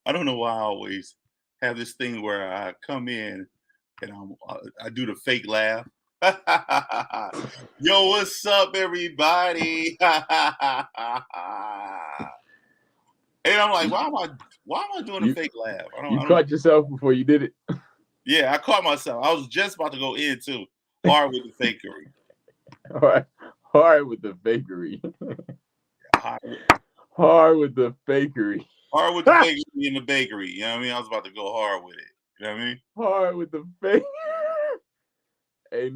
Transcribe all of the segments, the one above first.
I don't know why I always have this thing where I come in and I do the fake laugh. Yo, what's up, everybody? And I'm like, why am I doing a You fake laugh? I you don't. caught yourself before you did it. Yeah, I caught myself. I was just about to go in too hard with the fakery. All right, hard with the fakery. Hard, Hard with the fakery. hard with the fakery in the bakery. You know what I mean? I was about to go hard with it. You know what I mean? Hard with the fake. Hey,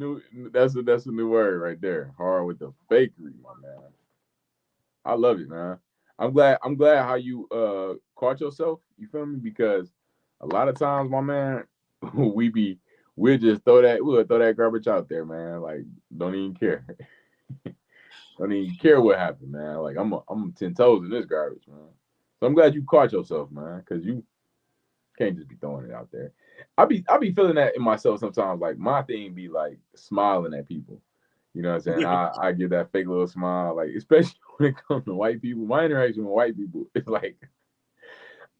that's a new word right there. Hard with the fakery, my man. I love it, man. I'm glad how you caught yourself. You feel me? Because a lot of times, my man, we be we'll throw that garbage out there, man. Like don't even care. Don't even care what happened, man. Like I'm 10 toes in this garbage, man. So I'm glad you caught yourself, man, because you can't just be throwing it out there. I be feeling that in myself sometimes. Like my thing be like smiling at people. You know what I'm saying? I give that fake little smile, like especially when it comes to white people. My interaction with white people is like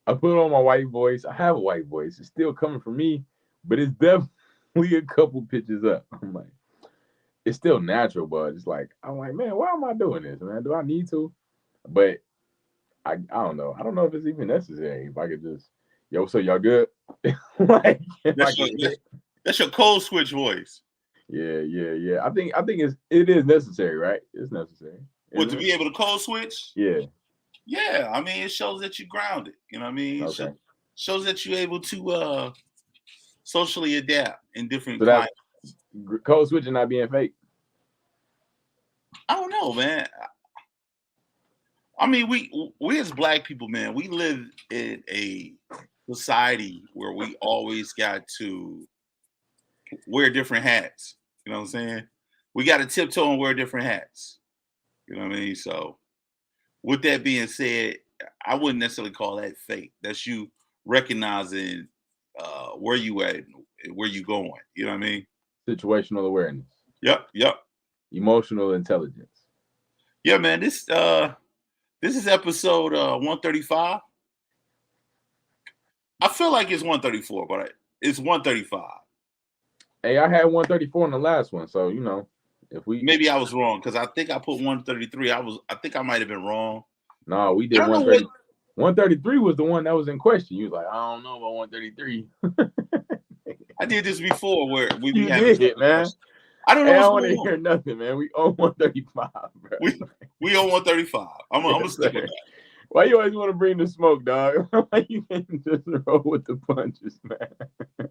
I put on my white voice. I have a white voice. It's still coming from me, but it's definitely a couple pitches up. I'm like, it's still natural, but it's like I'm like, man, why am I doing this, man? Do I need to? But I don't know. I don't know if it's even necessary. If I could just, yo, so y'all good? Like, if I That's your could, that's your code switch voice. yeah. I think it is necessary, right? It's necessary, What, isn't to it? be able to code switch? Yeah. Yeah, I mean, it shows that you're grounded. You know what I mean? It Okay. shows that you're able to socially adapt in different So that's climates. code switching not being fake. I don't know, man. I mean, we as black people, man, we live in a society where we always got to wear different hats. You know what I'm saying? We got to tiptoe and wear different hats. You know what I mean? So, with that being said, I wouldn't necessarily call that fake. That's you recognizing where you at, and where you going. You know what I mean? Situational awareness, Yep. emotional intelligence. Yeah, man. This is episode 135. I feel like it's 134, but it's 135. Hey, I had 134 in the last one, so if we Maybe I was wrong because I think I put 133. I think I might have been wrong. no, we I did don't know what 130. 133 was the one that was in question. You was like, I don't know about 133. I did this before where we be You having did, certain man. questions. I don't know Hey, I what's don't want going to on. hear nothing, man. We own 135, bro. We on 135. I'm Yes, gonna stick with sir. that. Why you always want to bring the smoke, dog? Why you can't just roll with the punches, man?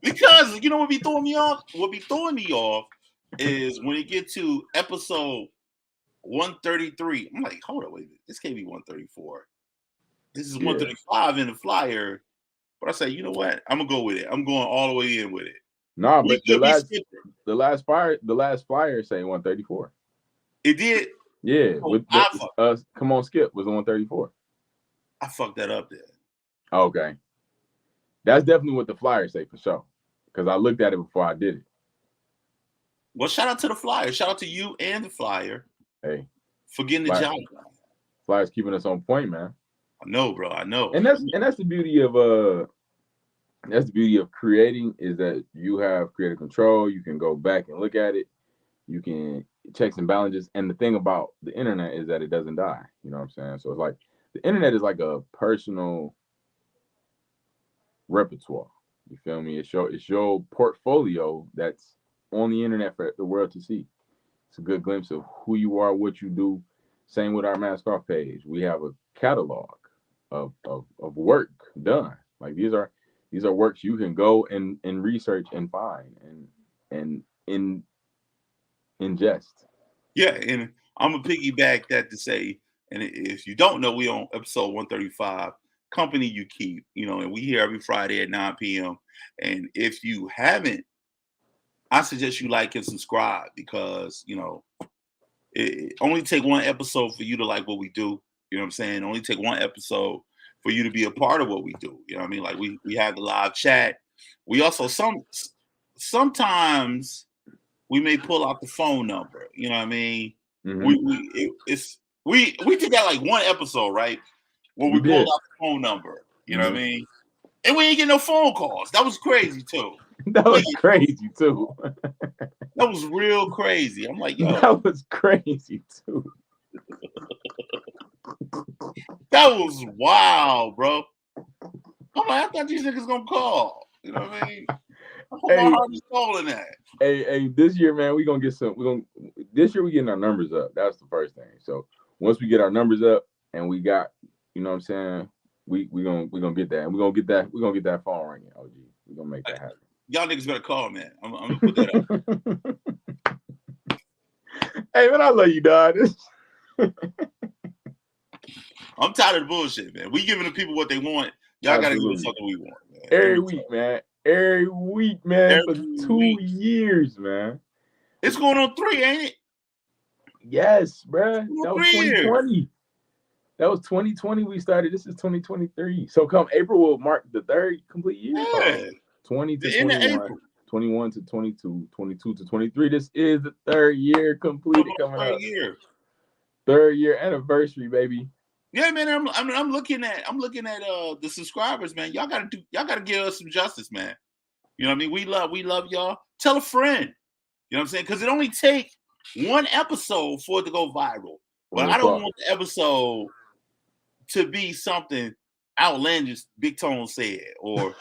Because you know what be throwing me off? What be throwing me off is when it get to episode 133. I'm like, hold on, wait a minute. This can't be 134. This is Yeah. 135 in the flyer. But I say, you know what? I'm gonna go with it. I'm going all the way in with it. Nah, We but the could be last skipping. flyer saying 134. It did. Yeah, Oh, with the come on, Skip was 134. I fucked that up there. Okay, that's definitely what the flyers say for sure. Because I looked at it before I did it. Well, shout out to the flyer. Shout out to you and the flyer Hey, for getting the flyer, job done. flyers keeping us on point, man. I know, bro. I know. And that's the beauty of creating is that you have creative control. You can go back and look at it. You can checks and balances. And the thing about the internet is that it doesn't die. You know what I'm saying? So it's like the internet is like a personal repertoire. You feel me? It's your portfolio that's on the internet for the world to see. It's a good glimpse of who you are, what you do. Same with our Mask Off page. We have a catalog of work done. Like these are works you can go and research and find and ingest. Yeah, and I'm gonna piggyback that to say, and if you don't know, we on episode 135, Company You Keep, and we here every Friday at 9 p.m. And if you haven't, I suggest you like and subscribe because it only take one episode for you to like what we do. You know what I'm saying? It only take one episode for you to be a part of what we do. You know what I mean? Like we have the live chat. We also sometimes we may pull out the phone number. You know what I mean? Mm-hmm. We did that like one episode, right? When We we pulled did. out the phone number. You know what I mean? And we ain't get no phone calls. That was crazy too. That was crazy too. That was real crazy. I'm like, yo, that was crazy too. That was wild, bro. I'm like, I thought these niggas gonna call. You know what I mean? I put my heart and soul in that. Hey, this year, man, we gonna get some. This year we getting our numbers up. That's the first thing. So once we get our numbers up and we got, you know what I'm saying, we gonna get that. And we're gonna get that phone ringing. OG, we gonna make that happen. Y'all niggas better call, man. I'm gonna put that up. Hey man, I love you, dog. I'm tired of the bullshit, man. We giving the people what they want. Y'all gotta give us something we want, man. Every week, man. Every week, man. For 2 years, man. It's going on 3, ain't it? Yes, bro. That was 2020. Years. That was 2020 we started. This is 2023. So come April will mark the 3rd complete year. Yeah. 20 to 21. 21 to 22, 22 to 23. This is the 3rd year completed coming up. 3rd year anniversary, baby. Yeah, man. I'm looking at the subscribers, man. Y'all gotta give us some justice, man. You know what I mean? We love y'all. Tell a friend. You know what I'm saying? Because it only takes one episode for it to go viral. But I don't want the episode to be something outlandish Big Tone said, or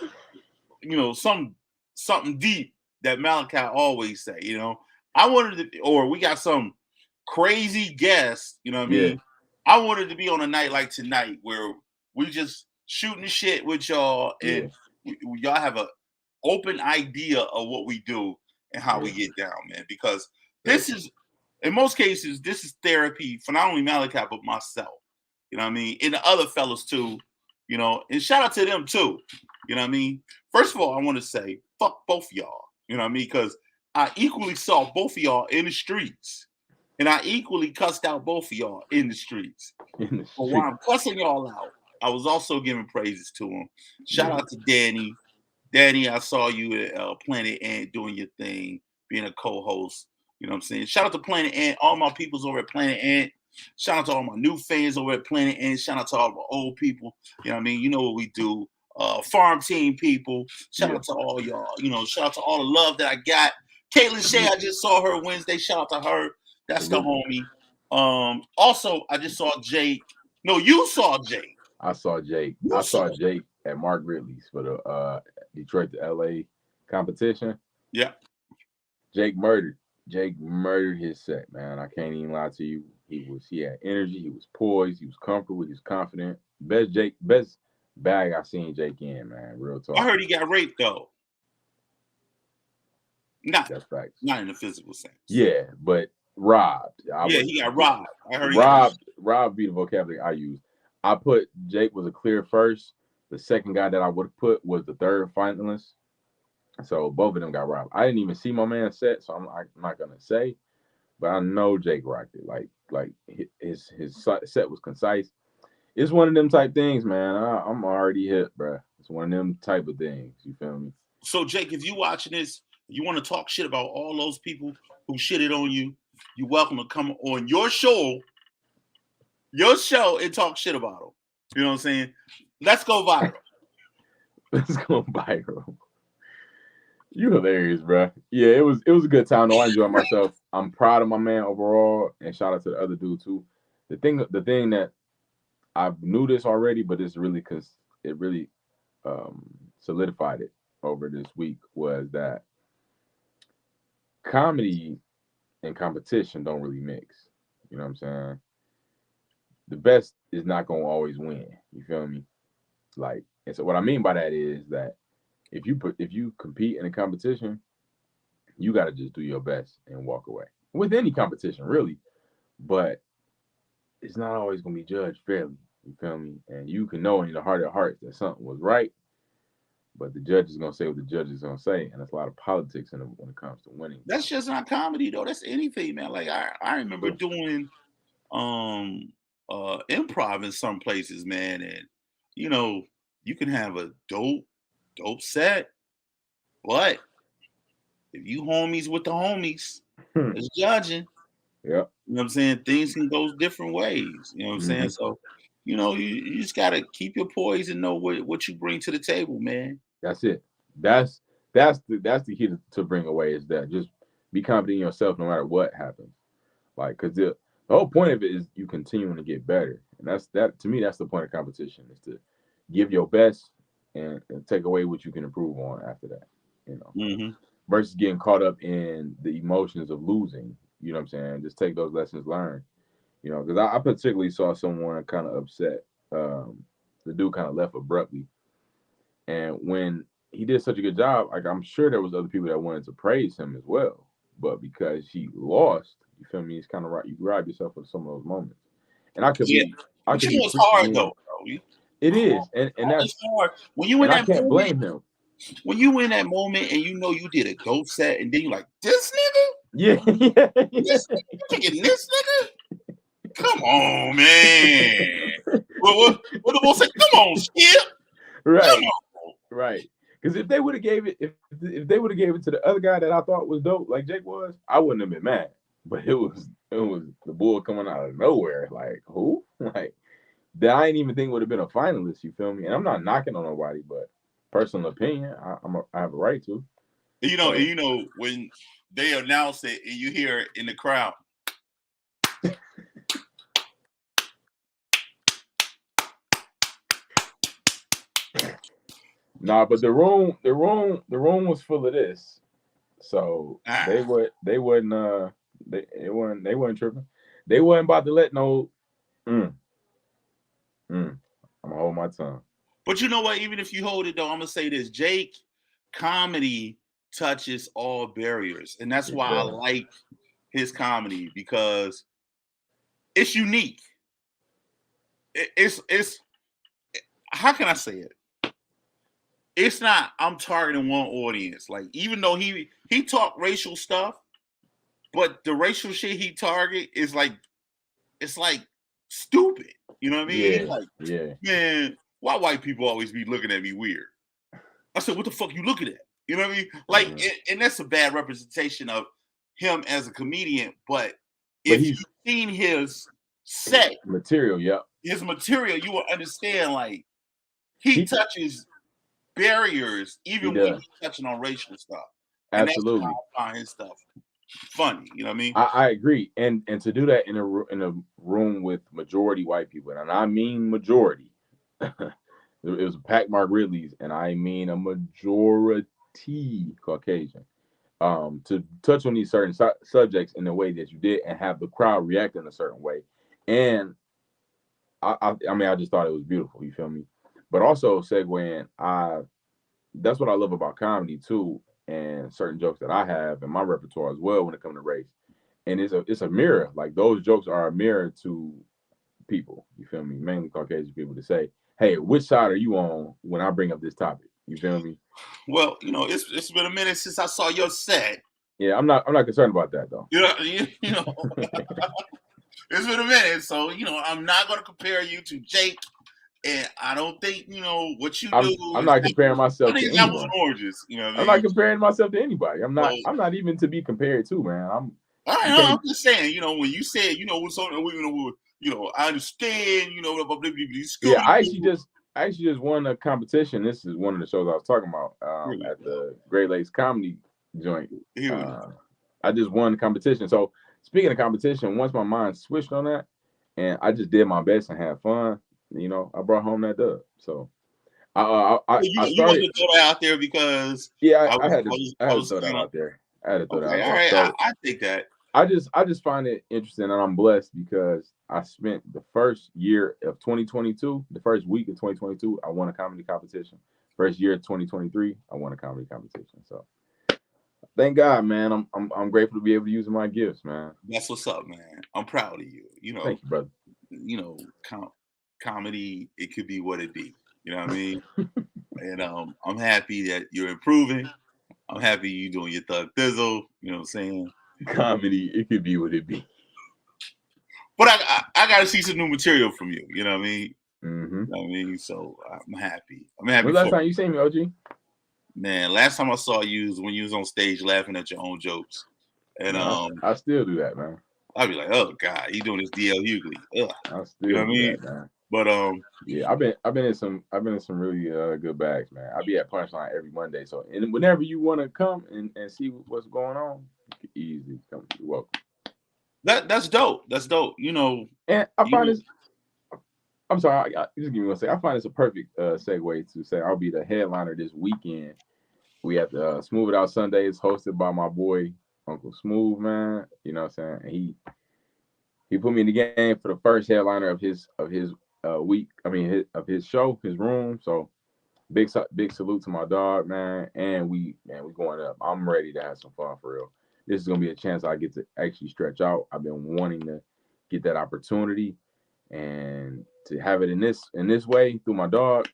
you know, something deep that Malachi always say. You know, I wanted to, or we got some crazy guest. You know what I mean? I wanted to be on a night like tonight where we just shooting shit with y'all, and y'all have an open idea of what we do and how we get down, man. Because this is, in most cases, this is therapy for not only Malachi but myself. You know what I mean? And the other fellas too. You know, and shout out to them too. You know what I mean? First of all, I want to say fuck both of y'all. You know what I mean? Because I equally saw both of y'all in the streets. And I equally cussed out both of y'all in the streets. But while I'm cussing y'all out, I was also giving praises to them. Shout out to Danny. Danny, I saw you at Planet Ant doing your thing, being a co-host. You know what I'm saying? Shout out to Planet Ant, all my peoples over at Planet Ant. Shout out to all my new fans over at Planet Ant. Shout out to all my old people. You know what I mean? You know what we do. Farm team people. Shout out to all y'all. You know, shout out to all the love that I got. Caitlin Shea, I just saw her Wednesday. Shout out to her. That's the homie. Also, I just saw Jake. No, you saw Jake. I saw Jake. I saw Jake at Mark Ridley's for the Detroit to LA competition. Yeah. Jake murdered his set, man. I can't even lie to you. He had energy, he was poised, he was comfortable, he was confident. Best bag I seen Jake in, man. Real talk. I heard he got raped though. That's facts. Not in the physical sense. Yeah, but robbed. He got robbed. I heard robbed be the vocabulary I use. I put Jake was a clear first. The second guy that I would have put was the 3rd finalist. So both of them got robbed. I didn't even see my man set, so I'm not gonna say, but I know Jake rocked it. Like his set was concise. It's one of them type things, man. I'm already hit, bro. It's one of them type of things. You feel me? So Jake, if you watching this, you want to talk shit about all those people who shitted on you, you're welcome to come on your show and talk shit about them. You know what I'm saying? Let's go viral. Let's go viral. You hilarious, bro. Yeah, it was a good time though. I enjoyed myself. I'm proud of my man overall, and shout out to the other dude too. The thing that I knew this already, but it really solidified it over this week was that comedy and competition don't really mix. You know what I'm saying? The best is not gonna always win. You feel me? Like, and so what I mean by that is that if you compete in a competition, you got to just do your best and walk away with any competition, really. But it's not always gonna be judged fairly. You feel me? And you can know in your heart of hearts that something was right, but the judge is gonna say what the judge is gonna say, and there's a lot of politics when it comes to winning. That's just not comedy though. That's anything, man. Like I remember doing improv in some places, man, and you know you can have a dope set, but if you homies with the homies that's judging, yeah, you know what I'm saying, things can go different ways. You know what I'm saying? So you just gotta keep your poise and know what you bring to the table, man. That's it. That's the key to bring away is that just be confident in yourself no matter what happens. Like, cause the whole point of it is you continuing to get better, and that to me that's the point of competition is to give your best and take away what you can improve on after that. You know, Mm-hmm. versus getting caught up in the emotions of losing. You know what I'm saying? Just take those lessons learned. You know, because I particularly saw someone kind of upset. The dude kind of left abruptly, and when he did such a good job, like I'm sure there was other people that wanted to praise him as well. But because he lost, you feel me? It's kind of right. You rob yourself of some of those moments. And Yeah, I but could be it's hard preaching. though, bro. It is, and It's hard when you in and I that can't moment. blame him. When you in that moment and you know you did a dope set, and then you like this nigga, Yeah, this nigga, you picking this nigga. Come on, man. What the boy say? Come on, Skip. right, Come on. right. Because if they would have gave it, if they would have gave it to the other guy that I thought was dope, like Jake was, I wouldn't have been mad. But it was the bull coming out of nowhere. Like who? Like that I didn't even think would have been a finalist. You feel me? And I'm not knocking on nobody, but personal opinion, I have a right to. So, When they announce it and you hear it in the crowd. nah, but the room was full of this. So they weren't tripping. They wasn't about to let no I'm gonna hold my tongue. But you know what? Even if you hold it though, I'm gonna say this: Jake comedy touches all barriers, and that's why I like his comedy because it's unique. It's how can I say it? It's not I'm targeting one audience. Like even though he talk racial stuff, but the racial shit he target is like it's like stupid. You know what I mean? Yeah, Like, yeah. man, why white people always be looking at me weird? I said, what the fuck you looking at? You know what I mean? Like, and that's a bad representation of him as a comedian. But if you've seen his set material, his material, you will understand. Like, he touches barriers even when he's touching on racial stuff. And absolutely. that's why I find his stuff funny. You know what I mean? I agree, and to do that in a room with majority white people, and I mean majority. It was packed Mark Ridley's, and I mean a majority Caucasian. To touch on these certain subjects in the way that you did, and have the crowd react in a certain way, and I mean, I just thought it was beautiful. You feel me? But also segueing, that's what I love about comedy too, and certain jokes that I have in my repertoire as well when it comes to race. And it's a mirror. Like those jokes are a mirror to people. You feel me? Mainly Caucasian people to say, "Hey, which side are you on when I bring up this topic?" You feel me? Well, it's been a minute since I saw your set. Yeah, I'm not concerned about that though. You know, it's been a minute, so I'm not going to compare you to Jake. And I don't think what you do. I'm not comparing myself to anyone. Oranges, I'm not comparing myself to anybody. I'm not even to be compared to, man. I'm just saying, when you said, I understand, yeah, I actually just won a competition. This is one of the shows I was talking about at the Great Lakes Comedy Joint. I just won the competition. So speaking of competition, once my mind switched on that, and I just did my best and had fun, I brought home that dub. So I started. You wanted to throw that out there because I had to throw that out there. I had to throw that out there. All right, so, I think that. I just find it interesting, and I'm blessed because I spent the first year of 2022, the first week of 2022, I won a comedy competition. First year of 2023, I won a comedy competition. So thank God, man. I'm grateful to be able to use my gifts, man. That's what's up, man. I'm proud of you. Thank you, brother. Comedy, it could be what it be. You know what I mean? And I'm happy that you're improving. I'm happy you doing your thug thizzle. You know what I'm saying? Comedy, it could be what it be. But I got to see some new material from you. You know what I mean? Mm-hmm. You know what I mean? So I'm happy. I'm happy. When's the last time you seen me, OG? Man, last time I saw you was when you was on stage laughing at your own jokes. And I still do that, man. I'd be like, oh God, he doing this DL Hughley. Ugh. I still do that, man. But Yeah, I've been in some really good bags, man. I'll be at Punchline every Monday. So and whenever you want to come and see what's going on, you can easily come. You're welcome. that's dope. That's dope. And I find You this. I'm sorry, just give me one second. I find this a perfect segue to say I'll be the headliner this weekend. We have the Smooth It Out Sundays, hosted by my boy Uncle Smooth, man. You know what I'm saying? And he put me in the game for the first headliner of his week. I mean, of his show, his room. So big salute to my dog, man. And we going up. I'm ready to have some fun for real. This is gonna be a chance I get to actually stretch out. I've been wanting to get that opportunity, and to have it in this way through my dog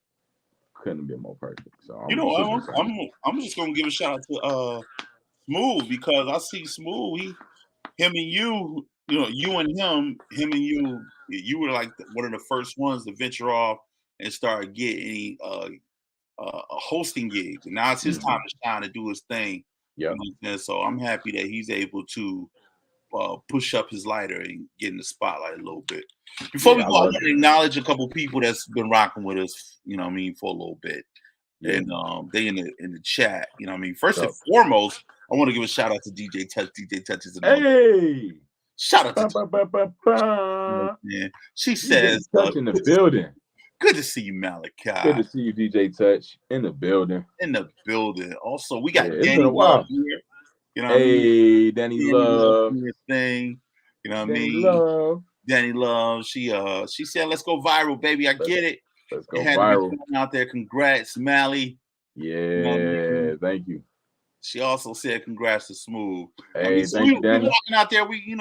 couldn't have been more perfect. So I'm super excited. I'm just gonna give a shout out to Smooth, because I see Smooth. Him and you and him and you were like one of the first ones to venture off and start getting hosting gigs, and now it's his time to shine to do his thing. Yeah. And so I'm happy that he's able to push up his lighter and get in the spotlight a little bit. Before we go, I want to acknowledge a couple people that's been rocking with us, for a little bit. Yeah. And they in the chat, First and foremost, I want to give a shout out to DJ Touch. DJ Touch is shout out to yeah. She says Touch in the building. Good to see you, Malachi. Good to see you, DJ Touch, in the building. Also, we got Danny Love here. Danny Love. Thing. You know what I mean? Danny Love. She said, "Let's go viral, baby. I get it. Let's go viral out there. Congrats, Mally." Yeah, thank you. She also said, "Congrats to Smooth." Hey, thank you, Danny. We walking out there. We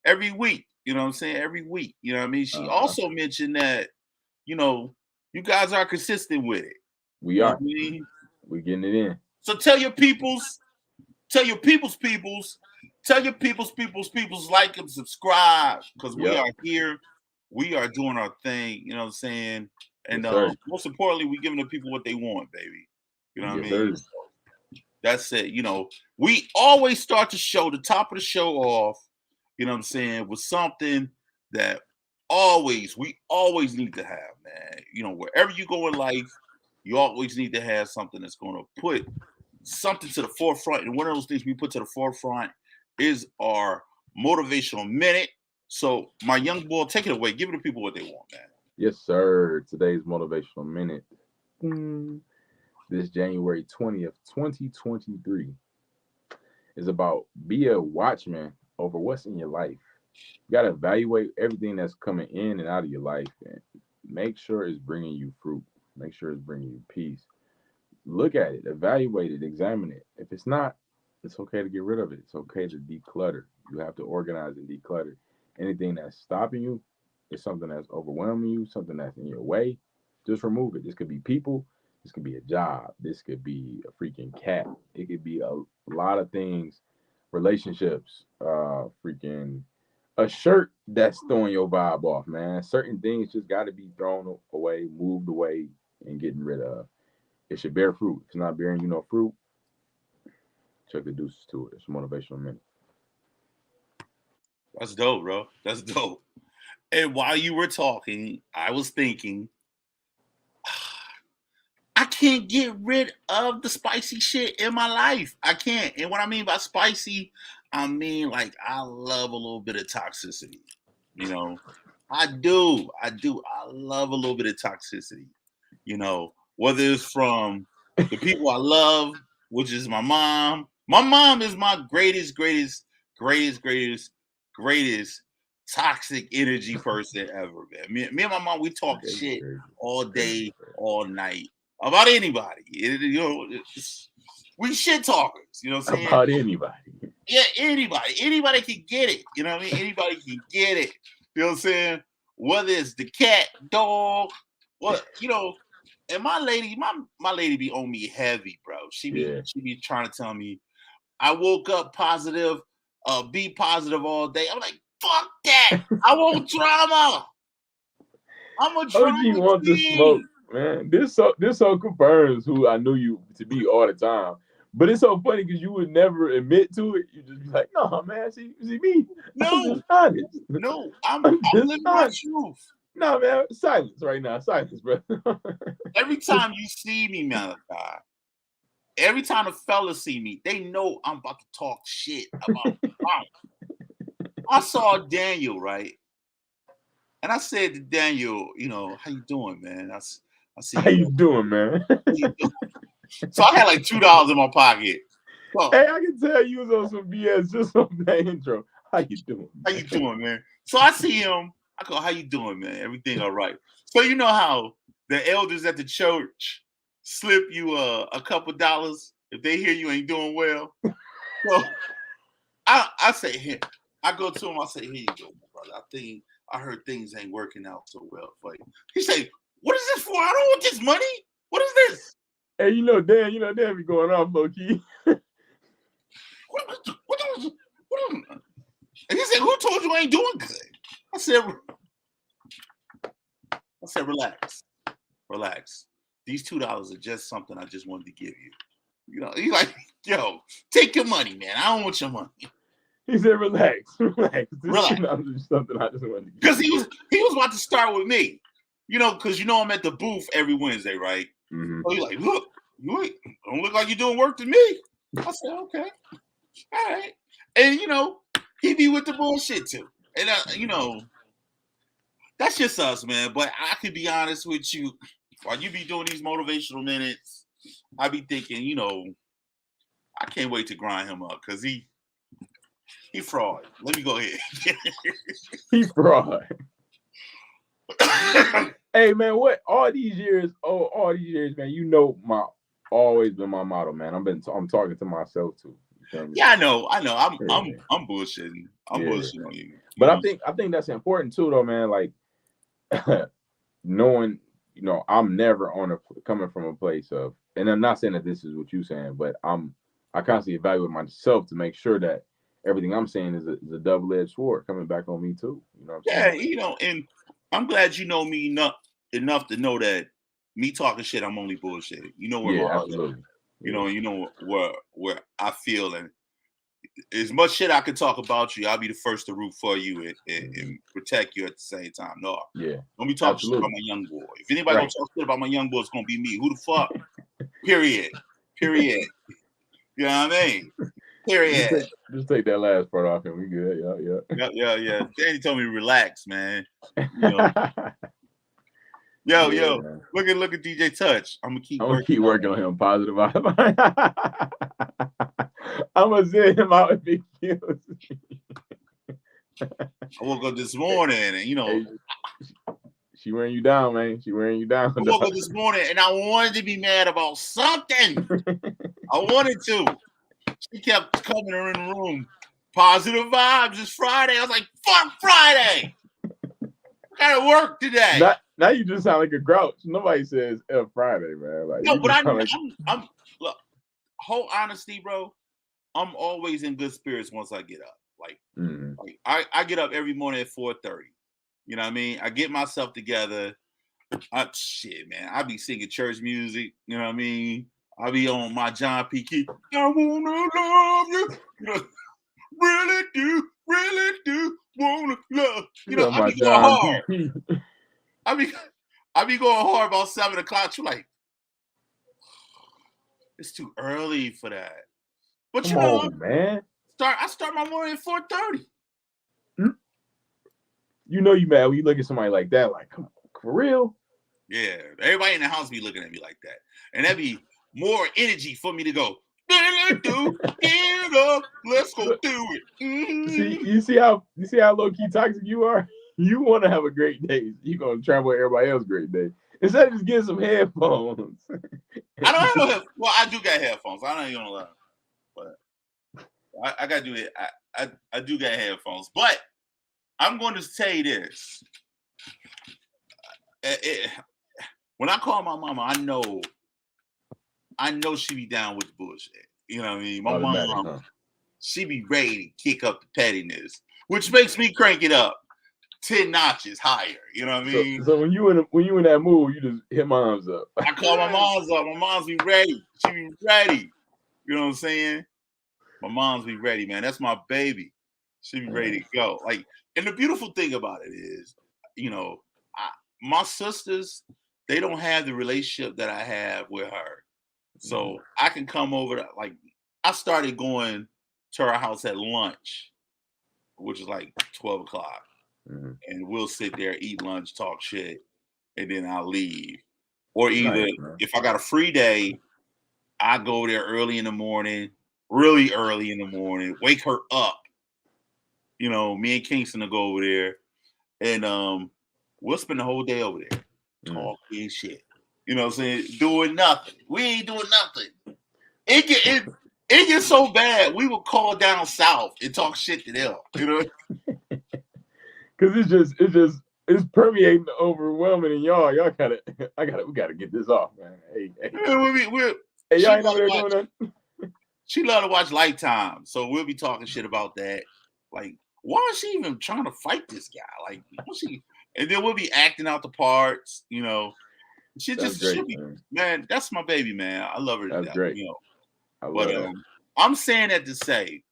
every week. You know what I'm saying? Every week. You know what I mean? She also mentioned that you guys are consistent with it. We are. We're getting it in. So tell your peoples, like and subscribe, because we are here. We are doing our thing. You know what I'm saying? And most importantly, we giving the people what they want, baby. You know what I mean? That's it. We always start the top of the show off, you know what I'm saying, with something that we always need to have, man. Wherever you go in life, you always need to have something that's going to put something to the forefront. And one of those things we put to the forefront is our motivational minute. So, my young boy, take it away. Give the people what they want, man. Yes, sir. Today's motivational minute, this January 20th, 2023, is about be a watchman over what's in your life. You got to evaluate everything that's coming in and out of your life and make sure it's bringing you fruit. Make sure it's bringing you peace. Look at it, evaluate it, examine it. If it's not, it's okay to get rid of it. It's okay to declutter. You have to organize and declutter. Anything that's stopping you is something that's overwhelming you, something that's in your way. Just remove it. This could be people. This could be a job. This could be a freaking cat. It could be a lot of things, relationships, freaking a shirt that's throwing your vibe off, man. Certain things just got to be thrown away, moved away, and getting rid of. It should bear fruit. If it's not bearing you no fruit, check the deuces to it. It's a motivational minute. That's dope, bro. That's dope. And while you were talking, I was thinking, I can't get rid of the spicy shit in my life. I can't. And what I mean by spicy, I mean like I love a little bit of toxicity. I do. I love a little bit of toxicity. Whether it's from the people I love, which is my mom. My mom is my greatest toxic energy person ever, man. Me and my mom, we talk shit all day, all night about anybody. We shit talkers. You know what I'm saying? About anybody. Yeah, anybody. Anybody can get it. You know what I mean? Anybody can get it. You know what I'm saying? Whether it's the cat, dog, and my lady be on me heavy, bro. She be trying to tell me I woke up positive, be positive all day. I'm like, fuck that. I want drama. I'm a drama. You want the smoke, man. This so confirms who I knew you to be all the time. But it's so funny because you would never admit to it. You just be like, no, man, see me. No, I'm just honest. No, I'm living my truth. No, man, silence right now. Silence, bro. Every time you see me, Malachi, every time the fellas see me, they know I'm about to talk shit about I saw Daniel, right? And I said to Daniel, how you doing, man? I see How you doing, man? How you doing? So I had like $2 in my pocket. So, hey, I can tell you was on some BS just on that intro. How you doing? How you doing, man? So I see him. I go, how you doing, man? Everything all right? So you know how the elders at the church slip you a couple dollars if they hear you ain't doing well. So I say here, I go to him. I say, here you go, brother. I heard things ain't working out so well for you. He say, what is this for? I don't want this money. What is this? Hey, Dan be going off low key. And he said, who told you I ain't doing good? I said, relax. These $2 are just something I just wanted to give you. He's like, yo, take your money, man. I don't want your money. He said, relax. Relax. Just something I just wanted to give you. Because he was about to start with me. Because I'm at the booth every Wednesday, right? Mm-hmm. So he's like, look, you don't look like you're doing work to me. I said, okay. All right. And, he be with the bullshit too. And, that's just us, man. But I can be honest with you. While you be doing these motivational minutes, I be thinking, I can't wait to grind him up because he fraud. Let me go ahead. He fraud. Hey, man, what all these years, man, always been my motto, man. I'm talking to myself too. Yeah, I know. I'm bullshitting. I'm bullshitting on you. But I think that's important too, though, man. Like knowing, I'm never coming from a place of, and I'm not saying that this is what you're saying, but I constantly evaluate myself to make sure that everything I'm saying is a double-edged sword coming back on me too. You know what I'm saying? And I'm glad you know me enough to know that me talking shit, I'm only bullshitting. You know where my heart is. Where I feel, and as much shit I can talk about you, I'll be the first to root for you and protect you at the same time. No, don't be talking shit about my young boy. If anybody gonna talk shit about my young boy, it's gonna be me. Who the fuck? Period. You know what I mean? Period. Just take that last part off and we good. Yeah. Danny told me to relax, man. Yo, look at DJ Touch. I'm gonna keep working on him. Positive. I'm gonna send him out if he kills me. I woke up this morning and hey, she wearing you down, man. She wearing you down. I woke up this morning and I wanted to be mad about something. I wanted to. She kept coming in the room. Positive vibes. It's Friday. I was like, fuck Friday. I gotta work today. Now you just sound like a grouch. Nobody says Friday, man. Like, no, but I'm look, whole honesty, bro. I'm always in good spirits once I get up. Like I get up every morning at 4:30. You know what I mean? I get myself together. Shit, man. I be singing church music. You know what I mean? I be on my John P. Key. I wanna love you. Really do wanna love. I be going hard. I be going hard about 7 o'clock. You're like, it's too early for that. But Come on, man. I start my morning at 4:30. You know you mad when you look at somebody like that, like, come on, for real? Yeah, everybody in the house be looking at me like that. And that'd be more energy for me to go, get up, let's go do it. Mm-hmm. You see how low-key toxic you are? You want to have a great day. You're going to travel with everybody else's great day. Instead of just getting some headphones. I don't have no headphones. Well, I do got headphones. I don't even gonna lie. But I got to do it. I do got headphones. But I'm going to say this. When I call my mama, I know she be down with the bullshit. You know what I mean? My mom, she be ready to kick up the pettiness, which makes me crank it up 10 notches higher. You know what I mean? So when you in that mood, you just hit moms up. I call my moms up. My moms be ready. She be ready. You know what I'm saying? My moms be ready, man. That's my baby. She be ready to go. Like, and the beautiful thing about it is, my sisters, they don't have the relationship that I have with her. So I can come over to, like, I started going to her house at lunch, which is like 12 o'clock. Mm-hmm. And we'll sit there, eat lunch, talk shit, and then I'll leave. Or either Nice, man. if I got a free day, I go there early in the morning, really early in the morning, wake her up. You know, me and Kingston will go over there and we'll spend the whole day over there talking shit. You know what I'm saying? Doing nothing. We ain't doing nothing. It gets so bad. We would call down south and talk shit to them. You know, because it's permeating overwhelming in y'all. Y'all we gotta get this off, man. Hey, hey, y'all ain't over there doing that. She love to watch Lifetime, so we'll be talking shit about that. Like, why is she even trying to fight this guy? Like, what's she? And then we'll be acting out the parts. You know, That's great, man. That's my baby, man. I love her to That's death. great. You know, I love but that. I'm saying that to say,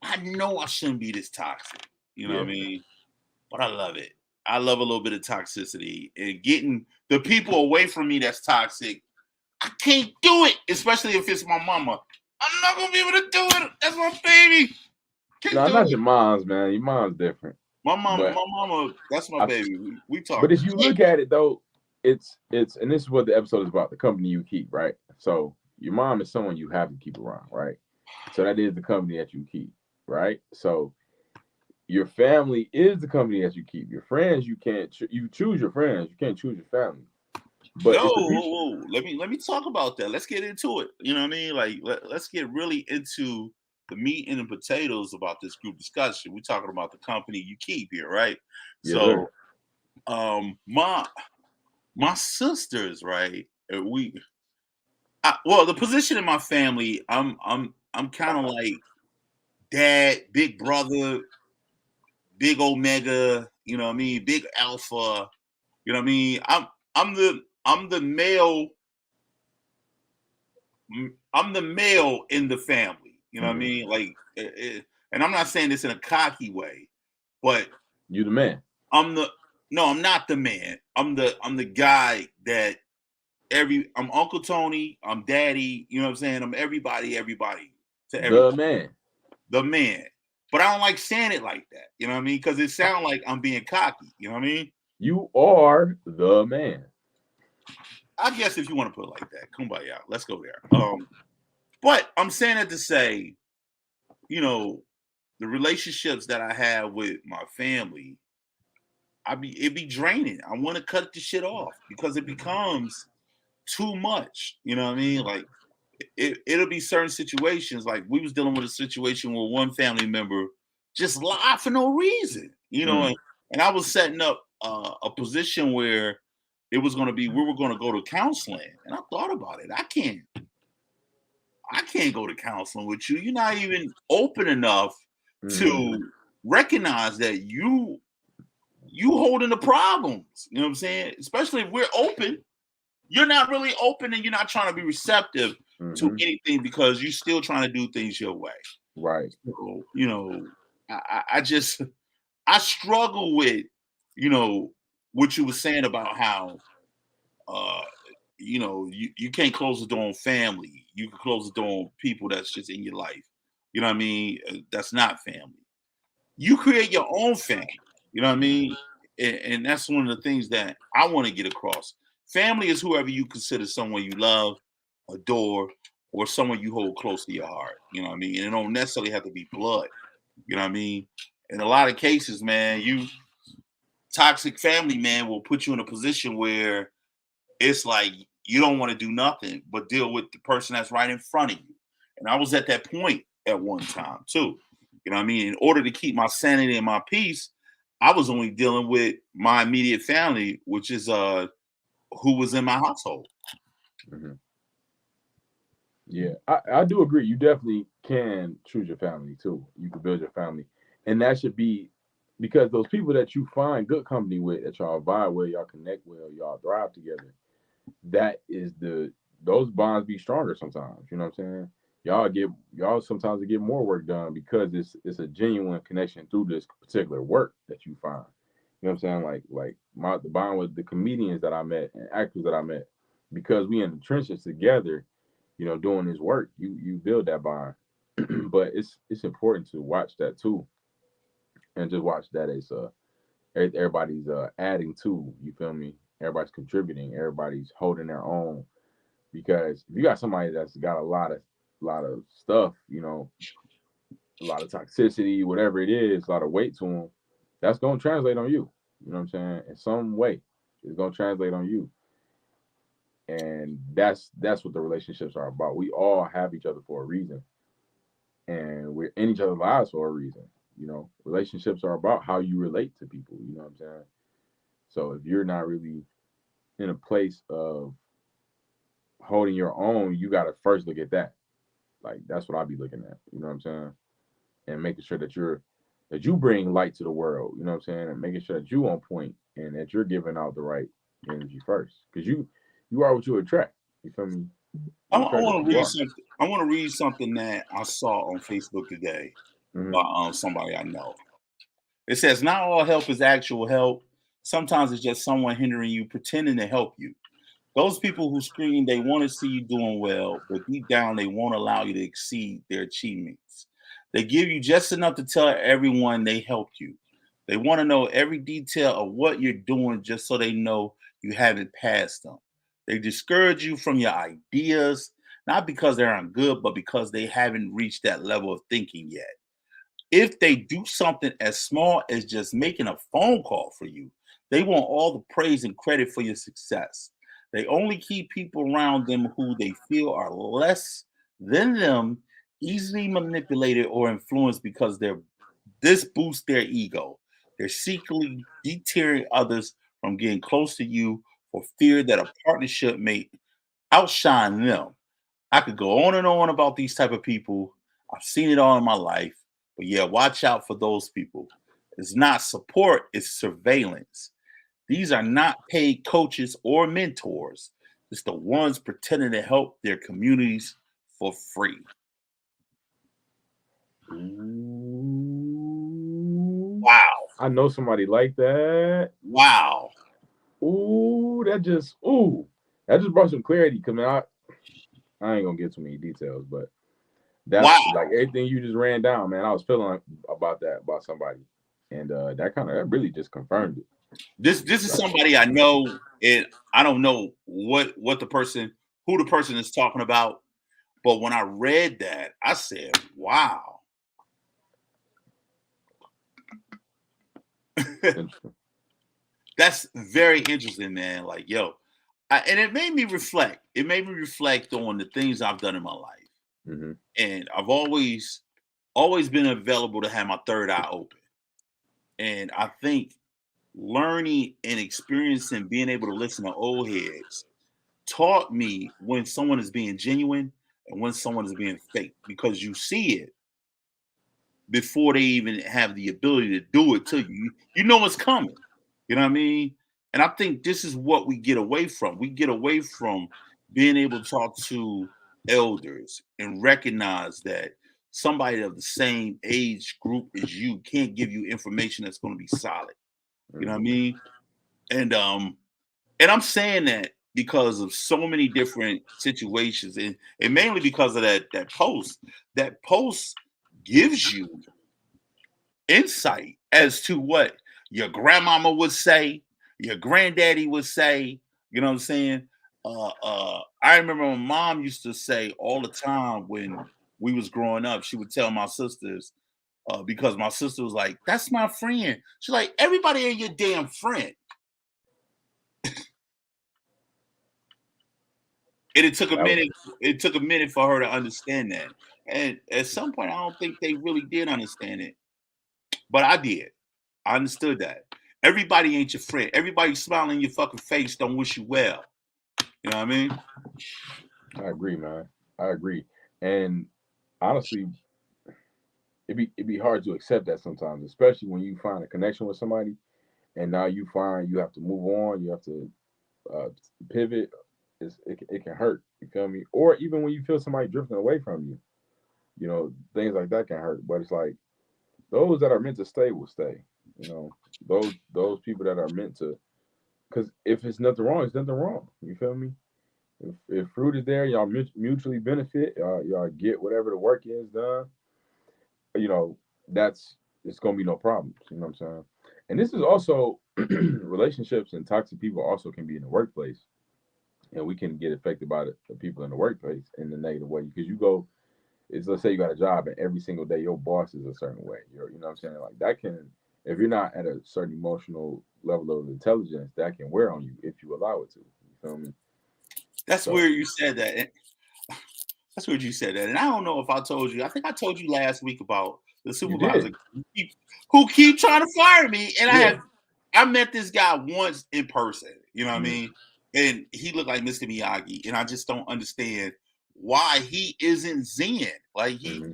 I know I shouldn't be this toxic. You know what I mean? But I love it. I love a little bit of toxicity and getting the people away from me that's toxic. I can't do it, especially if it's my mama. I'm not gonna be able to do it. That's my baby. No, not your mom's, man. Your mom's different. My mama, that's my baby. We talk. But if you look at it though, it's and this is what the episode is about, the company you keep, right? So your mom is someone you have to keep around, right? So that is the company that you keep, right? So your family is the company that you keep. Your friends, you can't you choose your friends, you can't choose your family. But whoa. Let me talk about that. Let's get into it. You know what I mean? Like let's get really into the meat and the potatoes about this group discussion. We're talking about the company you keep here, right? Yes, so sir. my sisters, right? Well, the position in my family, I'm kind of like dad, big brother, big omega, you know what I mean, big alpha, you know what I mean. I'm the male. I'm the male in the family, you know what I mean. Like, and I'm not saying this in a cocky way, but you the man. I'm not the man. I'm the guy that I'm Uncle Tony, I'm Daddy, you know what I'm saying? I'm everybody to everybody. The man. But I don't like saying it like that, you know what I mean? Because it sounds like I'm being cocky, you know what I mean? You are the man. I guess if you want to put it like that, kumbaya, let's go there. But I'm saying it to say, you know, the relationships that I have with my family, it be draining. I want to cut the shit off because it becomes too much. You know what I mean? Like it'll be certain situations. Like we was dealing with a situation where one family member just lied for no reason. You know, and I was setting up a position where it was going to be we were going to go to counseling, and I thought about it. I can't go to counseling with you. You're not even open enough to recognize that you holding the problems. You know what I'm saying? Especially if we're open. You're not really open and you're not trying to be receptive to anything because you're still trying to do things your way. Right. So, you know, I struggle with, you know, what you were saying about how you know, you can't close the door on family. You can close the door on people that's just in your life. You know what I mean? That's not family. You create your own family. You know what I mean? And that's one of the things that I want to get across. Family is whoever you consider someone you love, adore, or someone you hold close to your heart. You know what I mean? And it don't necessarily have to be blood. You know what I mean? In a lot of cases, man, toxic family, man, will put you in a position where it's like you don't want to do nothing but deal with the person that's right in front of you. And I was at that point at one time too. You know what I mean? In order to keep my sanity and my peace, I was only dealing with my immediate family, which is who was in my household. Yeah, I do agree. You definitely can choose your family too. You can build your family. And that should be because those people that you find good company with, that y'all vibe with, y'all connect with, y'all thrive together, that is those bonds be stronger sometimes. You know what I'm saying? Y'all sometimes get more work done because it's a genuine connection through this particular work that you find. You know what I'm saying? Like the bond with the comedians that I met and actors that I met, because we in the trenches together, doing this work. You build that bond. But it's important to watch that too, and just watch that as everybody's adding to. You feel me? Everybody's contributing. Everybody's holding their own. Because if you got somebody that's got a lot of stuff, a lot of toxicity, whatever it is, a lot of weight to them, that's gonna translate on you. You know what I'm saying? In some way, it's gonna translate on you, and that's what the relationships are about. We all have each other for a reason, and we're in each other's lives for a reason. Relationships are about how you relate to people. You know what I'm saying? So if you're not really in a place of holding your own, you gotta first look at that. Like that's what I'll be looking at. You know what I'm saying? And making sure that you bring light to the world. You know what I'm saying? And making sure that you on point and that you're giving out the right energy first, because you are what you attract. You feel me? I, You I attract what want to you read are. something. I want to read something that I saw on Facebook today Hmm. by somebody I know. It says, "Not all help is actual help. Sometimes it's just someone hindering you, pretending to help you. Those people who scream they want to see you doing well, but deep down they won't allow you to exceed their achievements. They give you just enough to tell everyone they helped you. They want to know every detail of what you're doing just so they know you haven't passed them. They discourage you from your ideas, not because they aren't good, but because they haven't reached that level of thinking yet. If they do something as small as just making a phone call for you, they want all the praise and credit for your success. They only keep people around them who they feel are less than them, easily manipulated or influenced because this boosts their ego. They're secretly deterring others from getting close to you for fear that a partnership may outshine them. I could go on and on about these type of people. I've seen it all in my life. But yeah, watch out for those people. It's not support, it's surveillance. These are not paid coaches or mentors. It's the ones pretending to help their communities for free. Ooh, Wow. I know somebody like that. Wow. That just brought some clarity. Cause man, I ain't gonna get too many details, but that's Wow. like everything you just ran down, man. I was feeling about that about somebody, and that really just confirmed it. This is Like, somebody I know, and I don't know what the person who the person is talking about. But when I read that, I said, wow. interesting. That's very interesting, man. Like, yo, and it made me reflect. It made me reflect on the things I've done in my life, Hmm. and I've always been available to have my third eye open. And I think learning and experiencing, being able to listen to old heads, taught me when someone is being genuine and when someone is being fake, because you see it before they even have the ability to do it to you. You know it's coming. You know what I mean? And I think this is what we get away from. We get away from being able to talk to elders and recognize that somebody of the same age group as you can't give you information that's going to be solid. You know what I Hmm. mean? And and I'm saying that because of so many different situations, and mainly because of that post. That post gives you insight as to what your grandmama would say, your granddaddy would say. You know what I'm saying? I remember my mom used to say all the time when we was growing up. She would tell my sisters because my sister was like, "That's my friend." She's like, "Everybody ain't your damn friend." And it took a That was, minute. It took a minute for her to understand that. And at some point, I don't think they really did understand it, but I did. I understood that. Everybody ain't your friend. Everybody smiling in your fucking face don't wish you well. You know what I mean? I agree, man. I agree. And honestly, it'd be hard to accept that sometimes, especially when you find a connection with somebody, and now you find you have to move on, you have to uh, pivot. It can hurt. You feel me? Or even when you feel somebody drifting away from you, things like that can hurt. But it's like those that are meant to stay will stay. You know. those people that are meant to. Because if it's nothing wrong, it's nothing wrong. You feel me? If fruit is there, y'all mutually benefit. Y'all get whatever the work is done. You know, that's it's gonna be no problems. You know what I'm saying? And this is also relationships and toxic people also can be in the workplace, and we can get affected by the people in the workplace in the negative way because you go. It's let's say you got a job and every single day your boss is a certain way. You know what I'm saying? Like that can, if you're not at a certain emotional level of intelligence, that can wear on you if you allow it to. You feel me? That's So weird you said that. That's weird you said that. And I don't know if I told you. I think I told you last week about the you supervisor did, who keep trying to fire me. And yeah. I met this guy once in person. You know what I Mm-hmm. mean? And he looked like Mr. Miyagi. And I just don't understand why he isn't Zen. Like Mm-hmm.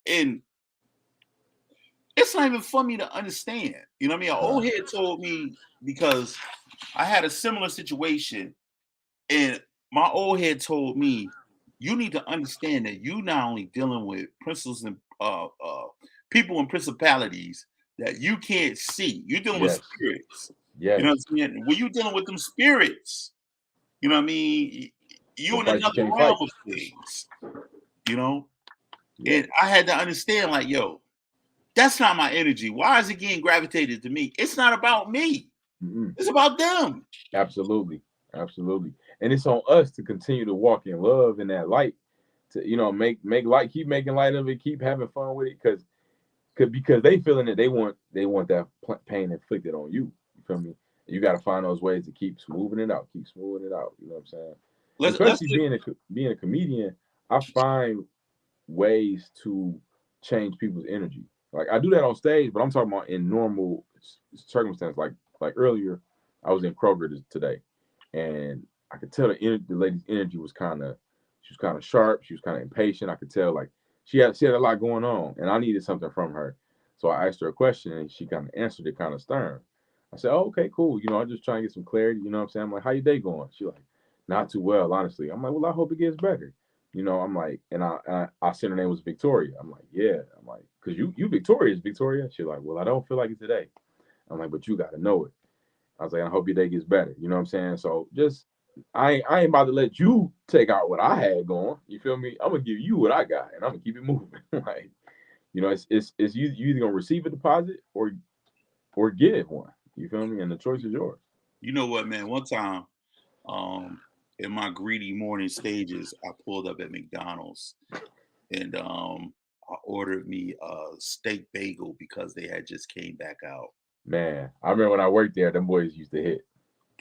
and it's not even for me to understand. You know what I mean? An old head told me because I had a similar situation, and my old head told me, you need to understand that you not only dealing with principles and people and principalities that you can't see. You're dealing with Yes, spirits. You know yes. what I'm saying? When you're dealing with them spirits, you know what I mean? You Some in fights you another can't realm fight. of things, you know? Yeah. And I had to understand, like, yo, that's not my energy. Why is it getting gravitated to me? It's not about me. Mm-hmm. It's about them. Absolutely, absolutely. And it's on us to continue to walk in love in that light. To make light, keep making light of it, keep having fun with it, because they feeling that they want that pain inflicted on you. You feel me? You got to find those ways to keep smoothing it out, keep smoothing it out. You know what I'm saying? And Let's especially being a comedian, I find ways to change people's energy. Like I do that on stage, but I'm talking about in normal circumstances. Like earlier, I was in Kroger today, and I could tell the lady's energy was she was kind of sharp. She was kind of impatient. I could tell like she had a lot going on, and I needed something from her. So I asked her a question, and she kind of answered it kind of stern. I said, "Oh, okay, cool. I'm just trying to get some clarity. You know what I'm saying?" I'm like, "How your day going?" She like, "Not too well, honestly." I'm like, "Well, I hope it gets better." I'm like, and I said her name was Victoria. I'm like, "Yeah." I'm like, "Cause you Victoria, Victoria." She's like, "Well, I don't feel like it today." I'm like, "But you got to know it." I was like, "I hope your day gets better." You know what I'm saying? So just I ain't about to let you take out what I had going. You feel me? I'm gonna give you what I got, and I'm gonna keep it moving. Like, it's you either gonna receive a deposit or give one. You feel me? And the choice is yours. You know what, man? One time, um, in my greedy morning stages, I pulled up at McDonald's and I ordered me a steak bagel because they had just came back out. Man, I remember when I worked there, them boys used to hit.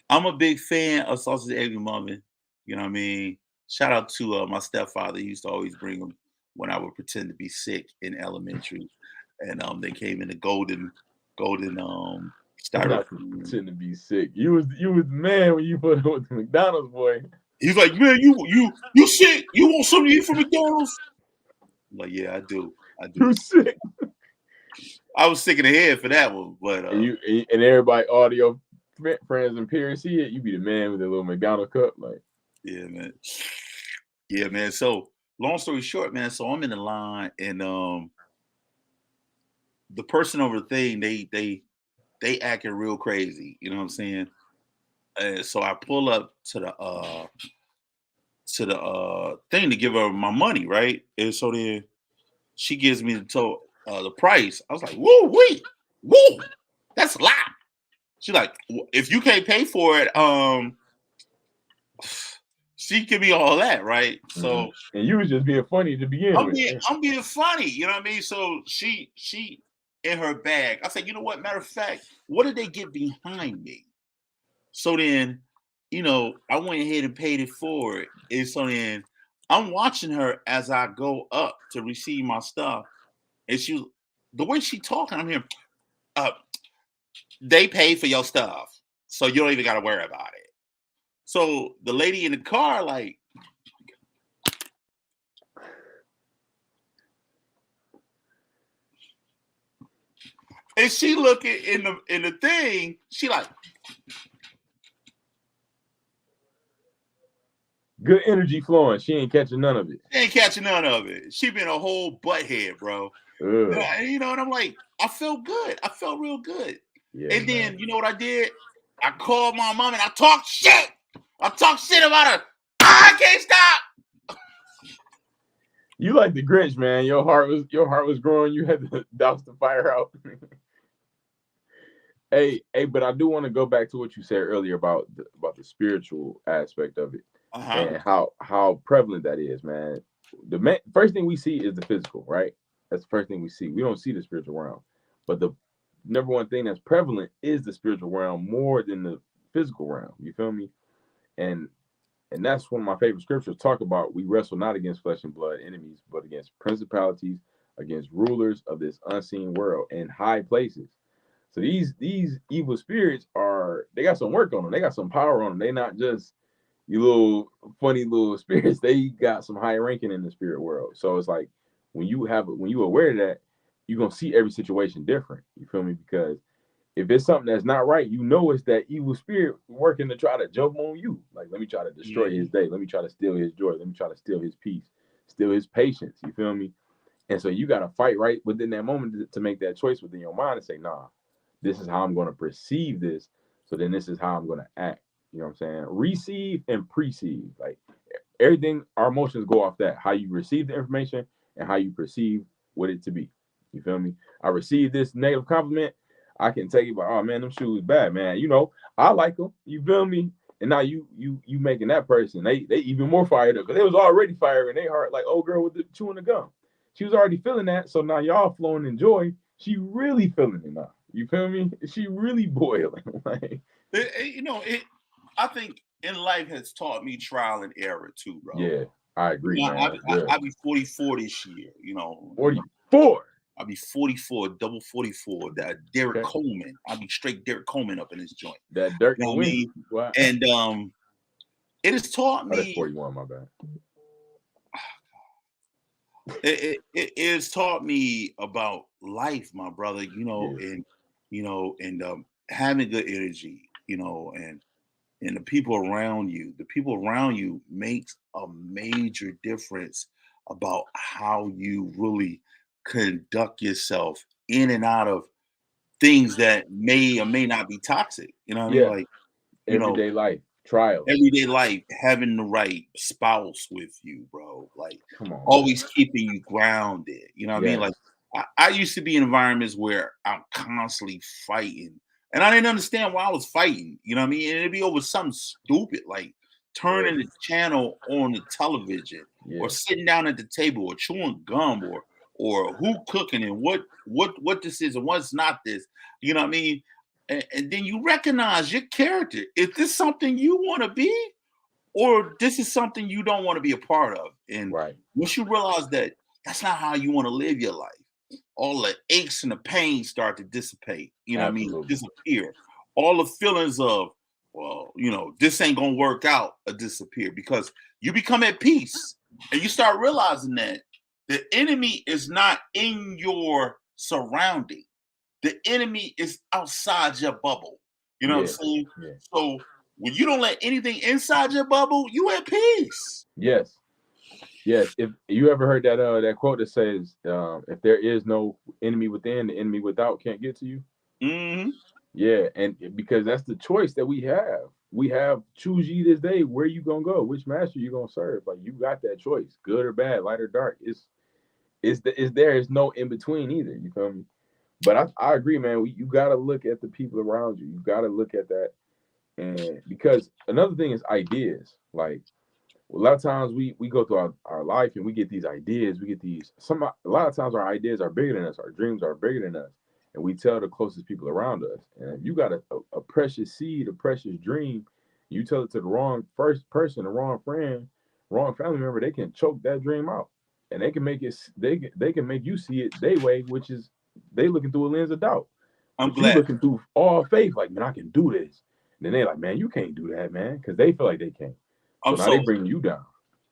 I'm a big fan of sausage egg McMuffin. You know what I mean? Shout out to my stepfather. He used to always bring them when I would pretend to be sick in elementary, and they came in the golden Not styrofoam. pretending to be sick. You was man when you put up with the McDonald's boy. He's like, man, you sick? You want something to eat from McDonald's? I'm like, yeah, I do. I do. You sick. I was sick in the head for that one, but And everybody, all your friends and peers see it. You be the man with a little McDonald's cup, like yeah, man. Yeah, man. So long story short, man, so I'm in the line and the person over the thing, they acting real crazy. You know what I'm saying? And so I pull up to the thing to give her my money, right? And so then she gives me the price. I was like, woo, wait, woo, that's a lot. She's like, if you can't pay for it, she give me all that, right? mm-hmm. So And you was just being funny to begin with. I'm being funny, you know what I mean? So she in her bag. I said, you know what? Matter of fact, what did they get behind me? So then, I went ahead and paid it forward. And so then I'm watching her as I go up to receive my stuff. And the way she talking, I'm here, uh, they pay for your stuff. So you don't even gotta worry about it. So the lady in the car, like, and she looking in the thing, she like, Good energy flowing. She ain't catching none of it. she ain't catching none of it. She been a whole butthead, bro. Ugh. And I'm like, I felt good. I felt real good. Yeah, And man. then you know what I did? I called my mom and I talked shit. I talked shit about her. I can't stop. You like the Grinch, man. Your heart was growing. You had to douse the fire out. Hey, but I do want to go back to what you said earlier about the spiritual aspect of it and how prevalent that is, man. First thing we see is the physical, right? That's the first thing we see. We don't see the spiritual realm, but the number one thing that's prevalent is the spiritual realm more than the physical realm. You feel me? And that's one of my favorite scriptures. Talk about we wrestle not against flesh and blood enemies, but against principalities, against rulers of this unseen world and high places. So these evil spirits they got some work on them. They got some power on them. They not just you little funny little spirits. They got some high ranking in the spirit world. So it's like when you aware of that, you're gonna see every situation different. You feel me? Because if it's something that's not right, you know it's that evil spirit working to try to jump on you. Like, let me try to destroy his day. Let me try to steal his joy. Let me try to steal his peace, steal his patience. You feel me? And so you got to fight right within that moment to make that choice within your mind and say, nah, this is how I'm going to perceive this. So then this is how I'm going to act. You know what I'm saying? Receive and perceive. Like everything, our emotions go off that. How you receive the information and how you perceive what it to be. You feel me? I received this negative compliment. I can tell you, oh man, them shoes bad, man. You know, I like them. You feel me? And now you making that person they even more fired up because they was already fired in their heart, like old girl with the chewing the gum. She was already feeling that, so now y'all flowing in joy. She really feeling it now. You feel me? She really boiling. Like, I think in life has taught me trial and error too, bro. Yeah, I agree, man. I'll be 44 this year. 44. I'll be 44, double 44. That Derek Coleman. I'll be straight Derek Coleman up in this joint. That Dirk you know what I mean? Wow. And it has taught me. That's 41, my bad. It has taught me about life, my brother. And having good energy. And the people around you. The people around you makes a major difference about how you really conduct yourself in and out of things that may or may not be toxic. You know what I mean? Like, everyday life, trials. Everyday life, having the right spouse with you, bro. Like, come on, always keeping you grounded. You know what I mean? Like, I used to be in environments where I'm constantly fighting. And I didn't understand why I was fighting. You know what I mean? And it'd be over something stupid, like turning the channel on the television, or sitting down at the table, or chewing gum, or who cooking and what this is and what's not this. You know what I mean? And then you recognize your character. Is this something you want to be, or this is something you don't want to be a part of? And once you realize that that's not how you want to live your life, all the aches and the pains start to dissipate. You know what I mean? Disappear. All the feelings of, well, this ain't gonna work out, disappear, because you become at peace and you start realizing that the enemy is not in your surrounding. The enemy is outside your bubble. You know what I'm saying? Yeah. So when you don't let anything inside your bubble, you at peace. Yes. If you ever heard that quote that says, if there is no enemy within, the enemy without can't get to you. Mm-hmm. Yeah, and because that's the choice that we have. We have choose ye this day where you gonna go, which master you gonna serve. Like, you got that choice, good or bad, light or dark. There's no in between either. You feel me? But I agree, man. You got to look at the people around you. You got to look at that. And because another thing is ideas. Like, a lot of times we go through our life and we get these ideas. We get a lot of times our ideas are bigger than us. Our dreams are bigger than us. And we tell the closest people around us. And if you got a precious seed, a precious dream, you tell it to the wrong first person, the wrong friend, wrong family member, they can choke that dream out. And they can make it, they can make you see it their way, which is they looking through a lens of doubt. I'm glad. You looking through all faith, like, man, I can do this. And then they like, man, you can't do that, man, because they feel like they can't. So now they bring you down.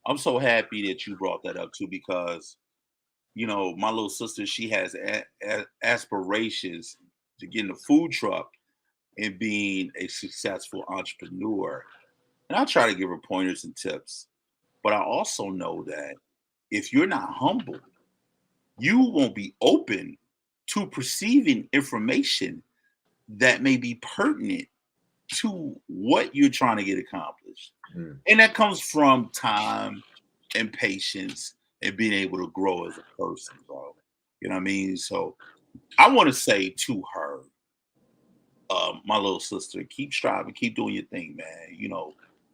I'm so happy that you brought that up too, because my little sister, she has aspirations to get in the food truck and being a successful entrepreneur. And I try to give her pointers and tips. But I also know that if you're not humble, you won't be open to perceiving information that may be pertinent to what you're trying to get accomplished. And that comes from time and patience and being able to grow as a person, bro. You know what I mean? So I want to say to her, my little sister, keep striving, keep doing your thing, man. You know,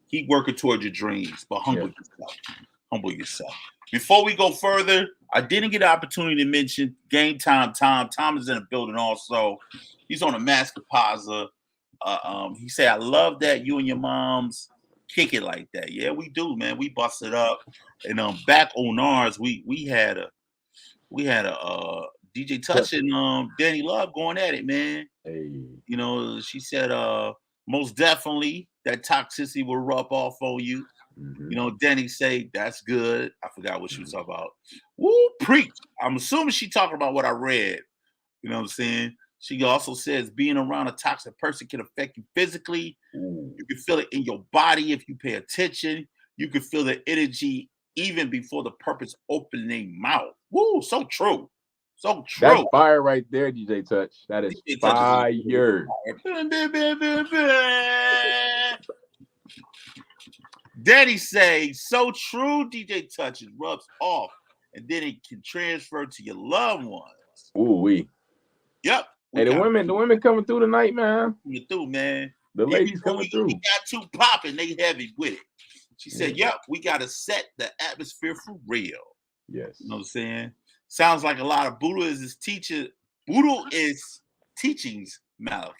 keep working towards your dreams, but humble yourself. Humble yourself. Before we go further, I didn't get an opportunity to mention Game Time Tom. Tom is in the building also. He's on a MaskOffPodcastEp. He said, I love that you and your moms kick it like that. Yeah, we do, man. We bust it up. And back on ours, we had a DJ Touch and Danny Love going at it, man. Hey. You know, she said most definitely that toxicity will rub off on you. Mm-hmm. You know, Danny say that's good. I forgot what she was talking about. Woo, preach. I'm assuming she talking about what I read. You know what I'm saying? She also says being around a toxic person can affect you physically. You can feel it in your body if you pay attention. You can feel the energy even before the purpose opening mouth. Woo, so true. So true. That's fire right there, DJ Touch. That is DJ fire. Daddy say, so true, DJ Touch. It rubs off, and then it can transfer to your loved ones. Ooh, we. Yep. Hey, the women coming through tonight, man. Coming through, man. The ladies coming through. We got two popping. They heavy with it. She said, yep, we got to set the atmosphere for real. Yes. You know what I'm saying? Sounds like a lot of Buddha is teachings, Malachi.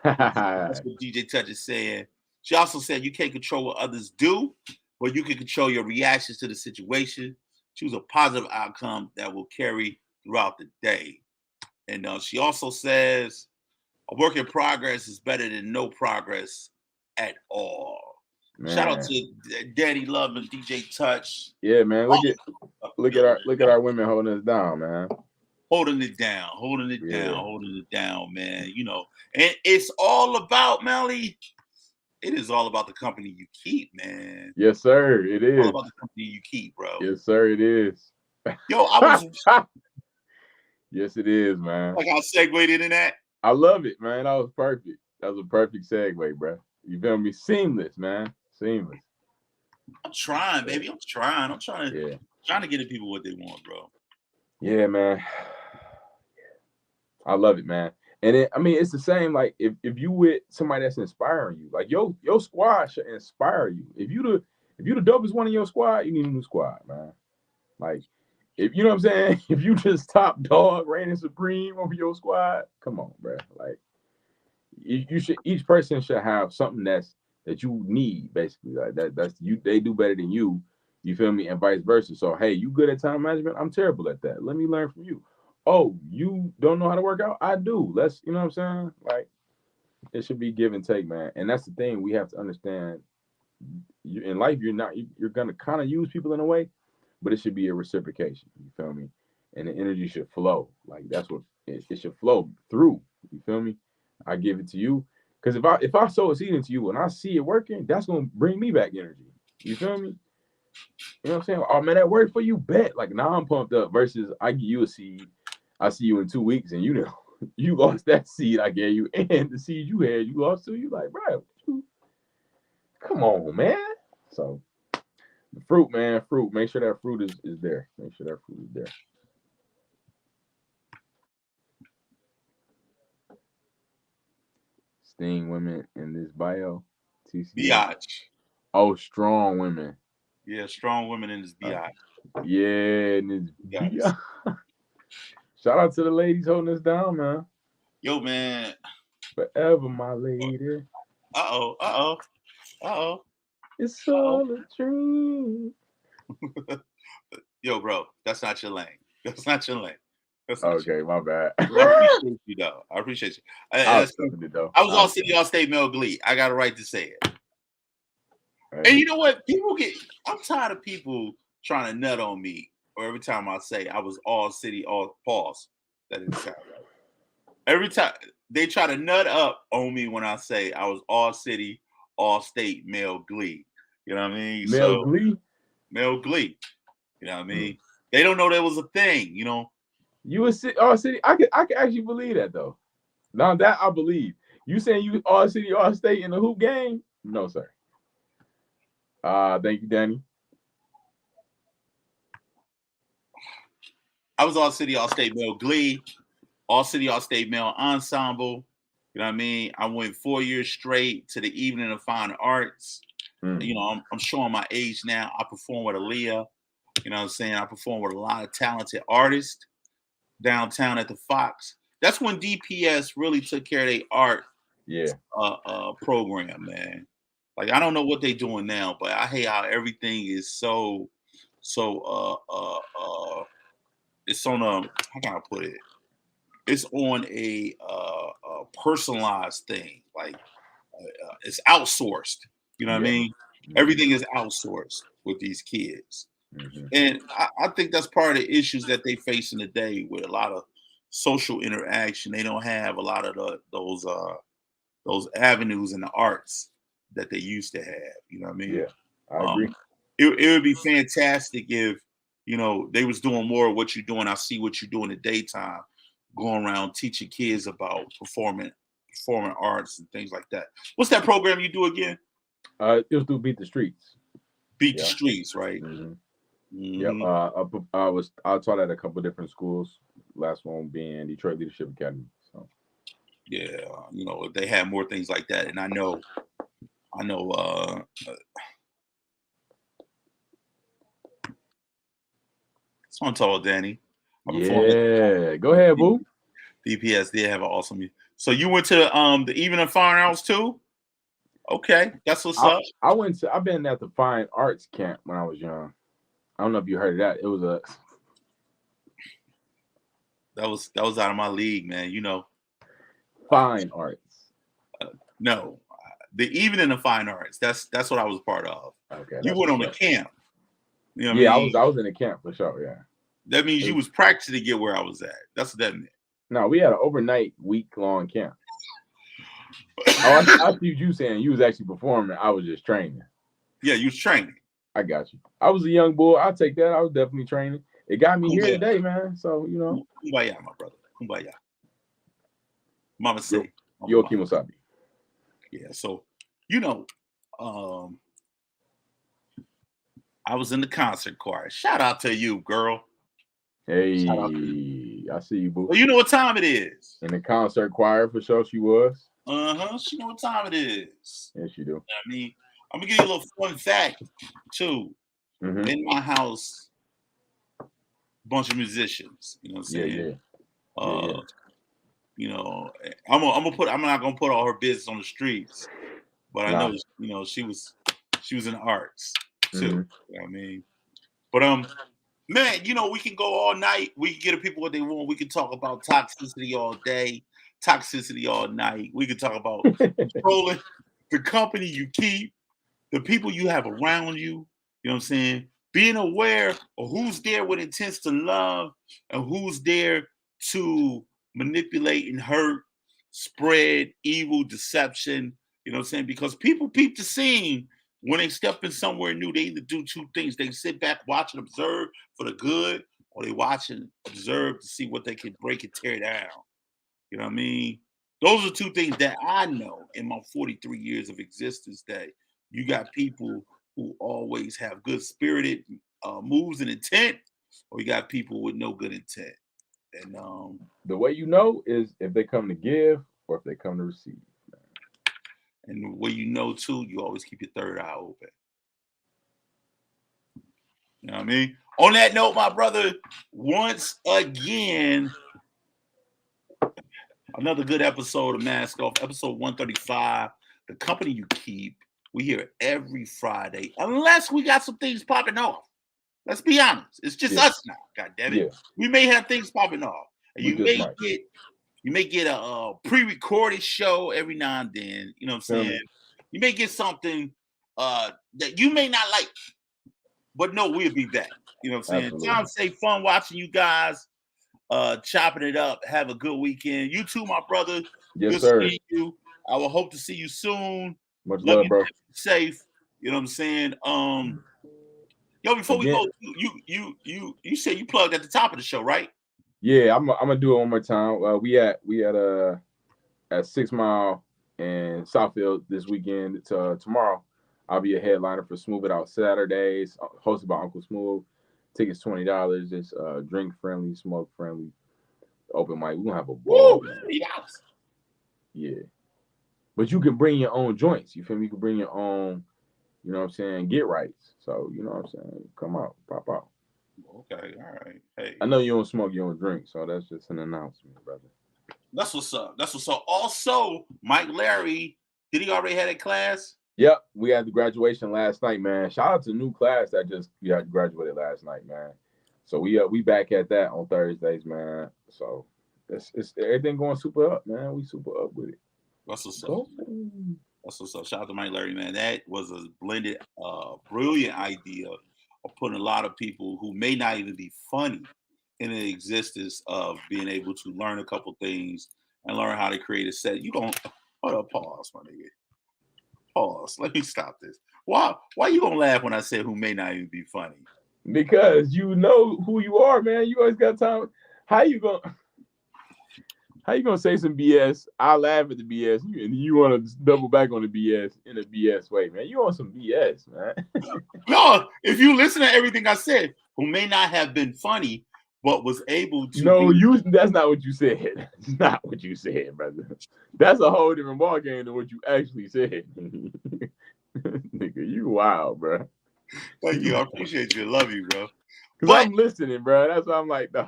That's what DJ Touch is saying. She also said you can't control what others do, but you can control your reactions to the situation. Choose a positive outcome that will carry throughout the day. And she also says a work in progress is better than no progress at all. Man. Shout out to Daddy Love and DJ Touch. Yeah, man. Look at our women holding us down, man. Holding it down, man. You know, and it's all about, Melly. It is all about the company you keep, man. Yes, sir. It is all about the company you keep, bro. Yes, sir. It is. Yo, I was. Yes, it is, man. Like I segued into that. I love it, man. That was perfect. That was a perfect segue, bro. You feel me? Seamless, man. Seamless. I'm trying, baby. I'm trying to get the people what they want, bro. Yeah, man. I love it, man. And it's the same. Like if you with somebody that's inspiring you, like your squad should inspire you. If you the dopest one in your squad, you need a new squad, man. Like if you know what I'm saying, if you just top dog, reigning supreme over your squad, come on, bro. Like you should. Each person should have something that you need, basically. Like that's you. They do better than you. You feel me, and vice versa. So hey, you good at time management? I'm terrible at that. Let me learn from you. Oh, you don't know how to work out? I do. Let's, you know what I'm saying? Like, it should be give and take, man. And that's the thing we have to understand. In life, you're gonna kind of use people in a way, but it should be a reciprocation. You feel me? And the energy should flow. Like that's what it should flow through. You feel me? I give it to you because if I sow a seed into you and I see it working, that's gonna bring me back energy. You feel me? You know what I'm saying? Oh man, that worked for you. Bet. Like now I'm pumped up. Versus I give you a seed. I see you in 2 weeks, and you lost that seed I gave you, and the seed you had, you lost too. You like, bro, come on, man. So the fruit, man, fruit. Make sure that fruit is there. Make sure that fruit is there. Sting women in this bio. Biatch. Oh, strong women. Yeah, strong women in this biatch. Yeah, in this biatch. Shout out to the ladies holding us down, man. Yo, man. Forever, my lady. Uh-oh. It's all a dream. Yo, bro, that's not your lane. Okay, my bad. I appreciate you, though. I appreciate you. I was all city, all state, Mel Glee. I got a right to say it. Right. And you know what? I'm tired of people trying to nut on me. Or every time I say I was all city, all pause. That didn't sound right. Every time they try to nut up on me when I say I was all city, all state, male glee. You know what I mean? Male glee. You know what I mean? They don't know there was a thing, you know. You a city, all city. I could actually believe that though. Now that I believe. You saying you all city, all state in the hoop game? No, sir. Thank you, Danny. I was all city, all state male glee, all city, all state male ensemble. You know what I mean? I went 4 years straight to the evening of fine arts. You know, I'm showing my age now. I perform with Aaliyah. You know what I'm saying? I perform with a lot of talented artists downtown at the Fox. That's when DPS really took care of their art program, man. Like, I don't know what they're doing now, but I hate how everything is so it's on a, how can I put it? It's on a personalized thing. Like, it's outsourced. You know what I mean? Everything is outsourced with these kids. And I think that's part of the issues that they face in the day with a lot of social interaction. They don't have a lot of those avenues in the arts that they used to have. You know what I mean? Yeah, I agree. It would be fantastic if, you know, they was doing more of what you're doing. I see what you do in the daytime, going around teaching kids about performing arts and things like that. What's that program you do again? It was through Beat the Streets. Beat the Streets, right? Yep. I taught at a couple of different schools. Last one being Detroit Leadership Academy. So yeah, you know, if they had more things like that, and I know it's on tall, Danny. Yeah, go ahead, boo. DPS did have an awesome. So you went to the Evening of Fine Arts too? Okay, that's what's up. I've been at the Fine Arts camp when I was young. I don't know if you heard of that. It was that was out of my league, man. You know, Fine Arts. No, the Evening of Fine Arts. That's what I was part of. Okay, you went on the camp. You know what I mean? I was in the camp for sure. Yeah, that means you was practicing to get where I was at. That's what that meant. No, we had an overnight, week-long camp. I see you saying you was actually performing. I was just training. Yeah, you was training. I got you. I was a young boy. I'll take that. I was definitely training. It got me here today, man. So, you know. Kumbaya, my brother. Kumbaya. Mama say. Yo Kimosabi. Yeah, so, you know, I was in the concert choir. Shout out to you, girl. Hey, I see you, boo. Well, you know what time it is. In the concert choir, for sure, she was. She know what time it is. Yes, you do. I mean, I'm gonna give you a little fun fact too. In my house, bunch of musicians. You know what I'm saying? Yeah. You know, I'm not gonna put all her business on the streets, but I know, you know, she was in the arts too. You know what I mean? But man, you know, we can go all night. We can get people what they want. We can talk about toxicity all day, toxicity all night. We can talk about controlling the company you keep, the people you have around you. You know what I'm saying? Being aware of who's there with intents to love and who's there to manipulate and hurt, spread evil, deception. You know what I'm saying? Because people peep the scene. When they step in somewhere new, they either do two things. They sit back, watch and observe for the good, or they watch and observe to see what they can break and tear down. You know what I mean? Those are two things that I know in my 43 years of existence, that you got people who always have good spirited moves and intent, or you got people with no good intent. And the way you know is if they come to give or if they come to receive. And the way you know too, you always keep your third eye open. You know what I mean? On that note, my brother, once again, another good episode of Mask Off, episode 135, the company you keep. We here every Friday, unless we got some things popping off. Let's be honest. It's just us now, God damn it. Yeah. We may have things popping off. And you may get a pre-recorded show every now and then. You know what I'm saying? You may get something that you may not like, but no, we'll be back. You know what I'm saying? Time to say fun watching you guys chopping it up. Have a good weekend. You too, my brother. Yes, good sir. Seeing you. I will hope to see you soon. Much love, bro. Safe. You know what I'm saying? Yo, before we go, you said you plugged at the top of the show, right? Yeah, I'm gonna do it one more time. At 6 Mile and Southfield this weekend. Tomorrow, I'll be a headliner for Smooth It Out Saturdays, hosted by Uncle Smooth. Tickets $20. It's drink friendly, smoke friendly, open mic. We're gonna have a ball, Woo! man. $30. Yeah, but you can bring your own joints. You feel me? You can bring your own. You know what I'm saying? Get rights. So you know what I'm saying? Come out, pop out. Okay, all right. Hey, I know you don't smoke, you don't drink, so that's just an announcement, brother. that's what's up. That's what's up. Also, Mike Larry, did he already had a class? Yep, we had the graduation last night, man. Shout out to new class that just graduated last night, man. So we back at that on Thursdays, man. So it's everything going super up, man. We super up with it. That's what's up. Go. That's what's up. Shout out to Mike Larry, man. That was a blended, brilliant idea of putting a lot of people who may not even be funny in the existence of being able to learn a couple things and learn how to create a set. You don't hold up, pause, my nigga. Pause. Let me stop this. Why you gonna laugh when I say who may not even be funny? Because you know who you are, man. You always got time. How you gonna say some BS? I laugh at the BS, and you want to double back on the BS in a BS way, man. You on some BS, man. No, if you listen to everything I said, who may not have been funny, but was able to No, be. that's not what you said. That's not what you said, brother. That's a whole different ball game than what you actually said. Nigga, you wild, bro. Thank you. I appreciate you. I love you, bro. Because But I'm listening, bro. That's why I'm like, nah.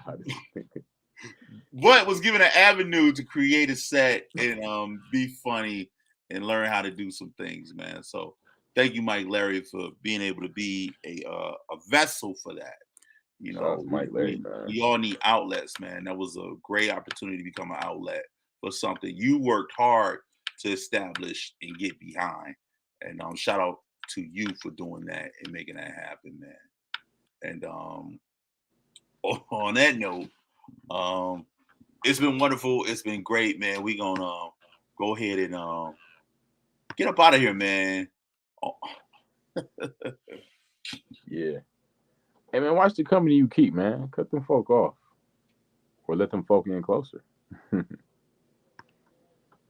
but was given an avenue to create a set and be funny and learn how to do some things, man. So thank you, Mike Larry, for being able to be a vessel for that. You Shout out know, to Mike Larry, man. we all need outlets, man. That was a great opportunity to become an outlet for something you worked hard to establish and get behind. And shout out to you for doing that and making that happen, man. And on that note, it's been wonderful. It's been great, man. We gonna go ahead and get up out of here, man. Oh. Yeah. Hey, man, watch the company you keep, man. Cut them folk off. Or let them folk in closer.